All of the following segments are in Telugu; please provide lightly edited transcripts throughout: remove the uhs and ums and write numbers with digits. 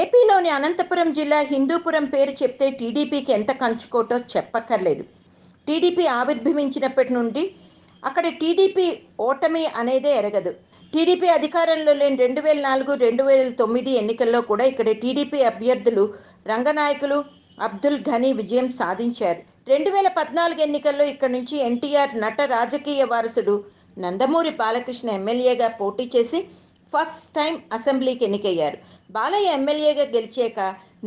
ఏపీలోని అనంతపురం జిల్లా హిందూపురం పేరు చెప్తే టీడీపీకి ఎంత కంచుకోటో చెప్పక్కర్లేదు. టీడీపీ ఆవిర్భవించినప్పటి నుండి అక్కడ టీడీపీ ఓటమి అనేదే ఎరగదు. టీడీపీ అధికారంలో లేని 2004, 2009 ఎన్నికల్లో కూడా ఇక్కడ టీడీపీ అభ్యర్థులు రంగనాయకులు, అబ్దుల్ ఘనీ విజయం సాధించారు. 2014 ఎన్నికల్లో ఇక్కడ నుంచి ఎన్టీఆర్ నట రాజకీయ వారసుడు నందమూరి బాలకృష్ణ ఎమ్మెల్యేగా పోటీ చేసి ఫస్ట్ టైం అసెంబ్లీకి ఎన్నికయ్యారు. బాలయ్య ఎమ్మెల్యేగా గెలిచాక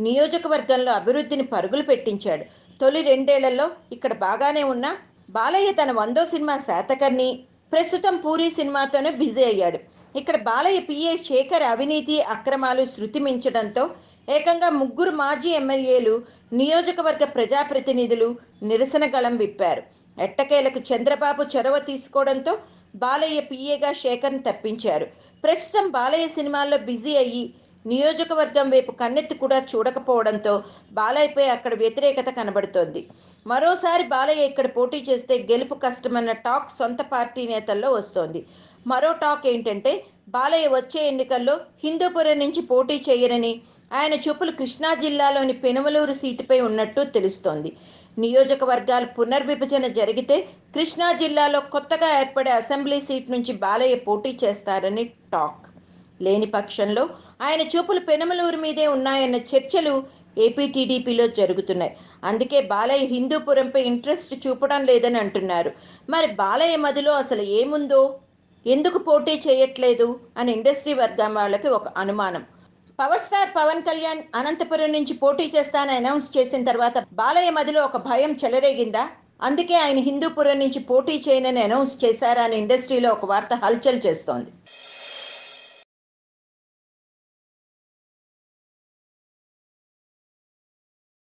నియోజకవర్గంలో అభివృద్ధిని పరుగులు పెట్టించాడు. తొలి 2 ఏళ్లలో ఇక్కడ బాగానే ఉన్నా బాలయ్య తన 100వ సినిమా శాతకర్ణి, ప్రస్తుతం పూరి సినిమాతోనే బిజీ అయ్యాడు. ఇక్కడ బాలయ్య పిఏ శేఖర్ అవినీతి అక్రమాలు శృతి మించడంతో ఏకంగా 3 మాజీ ఎమ్మెల్యేలు, నియోజకవర్గ ప్రజాప్రతినిధులు నిరసన గళం విప్పారు. ఎట్టకేలకు చంద్రబాబు చొరవ తీసుకోవడంతో బాలయ్య పిఏగా శేఖర్ని తప్పించారు. ప్రస్తుతం బాలయ్య సినిమాల్లో బిజీ అయ్యి నియోజకవర్గం వైపు కన్నెత్తి కూడా చూడకపోవడంతో బాలయ్యపై అక్కడ వ్యతిరేకత కనబడుతోంది. మరోసారి బాలయ్య ఇక్కడ పోటీ చేస్తే గెలుపు కష్టమన్న టాక్ సొంత పార్టీ నేతల్లో వస్తోంది. మరో టాక్ ఏంటంటే బాలయ్య వచ్చే ఎన్నికల్లో హిందూపురం నుంచి పోటీ చేయరని, ఆయన చూపులు కృష్ణా జిల్లాలోని పెనుమలూరు సీటుపై ఉన్నట్టు తెలుస్తోంది. నియోజకవర్గాల పునర్విభజన జరిగితే కృష్ణా జిల్లాలో కొత్తగా ఏర్పడే అసెంబ్లీ సీట్ నుంచి బాలయ్య పోటీ చేస్తారని టాక్. లేని పక్షంలో ఆయన చూపులు పెనుమలూరు మీదే ఉన్నాయన్న చర్చలు ఏపీ టీడీపీలో జరుగుతున్నాయి. అందుకే బాలయ్య హిందూపురంపై ఇంట్రెస్ట్ చూపడం లేదని అంటున్నారు. మరి బాలయ్య మదిలో అసలు ఏముందో, ఎందుకు పోటీ చేయట్లేదు అని ఇండస్ట్రీ వర్గం వాళ్ళకి ఒక అనుమానం. పవర్ స్టార్ పవన్ కళ్యాణ్ అనంతపురం నుంచి పోటీ చేస్తానని అనౌన్స్ చేసిన తర్వాత బాలయ్య మదిలో ఒక భయం చెలరేగిందా? అందుకే ఆయన హిందూపురం నుంచి పోటీ చేయనని అనౌన్స్ చేశారా అని ఇండస్ట్రీలో ఒక వార్త హల్చల్ చేస్తోంది.